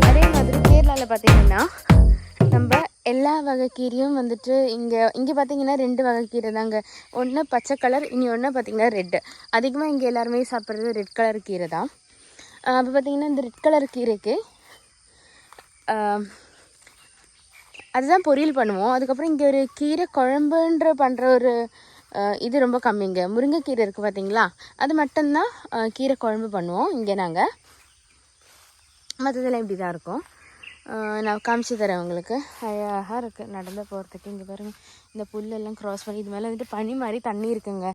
அதே மாதிரி கேரளாவில் பார்த்தீங்கன்னா நம்ம எல்லா வகை கீரையும் வந்துட்டு இங்கே பார்த்தீங்கன்னா 2 வகை கீரை தாங்க. ஒன்று பச்சை கலர், இனி ஒன்று பார்த்தீங்கன்னா ரெட்டு. அதிகமாக இங்கே எல்லாருமே சாப்பிட்றது ரெட் கலர் கீரை தான். அப்போ பார்த்தீங்கன்னா இந்த ரெட் கலர் கீரைக்கு அதுதான் பொரியல் பண்ணுவோம். அதுக்கப்புறம் இங்கே ஒரு கீரை குழம்புன்ற பண்ணுற ஒரு இது ரொம்ப கம்மிங்க. முருங்கைக்கீரை இருக்குது பார்த்தீங்களா, அது மட்டும்தான் கீரை குழம்பு பண்ணுவோம் இங்கே நாங்கள். மற்றதெல்லாம் இப்படி தான் இருக்கும். நான் காமிச்சு தரேன் உங்களுக்கு. அழகாக இருக்குது நடந்து போகிறதுக்கு. இங்கே பாருங்கள், இந்த புல்லெல்லாம் க்ராஸ் பண்ணி இது மேலே வந்துட்டு பனி மாதிரி தண்ணி இருக்குங்க.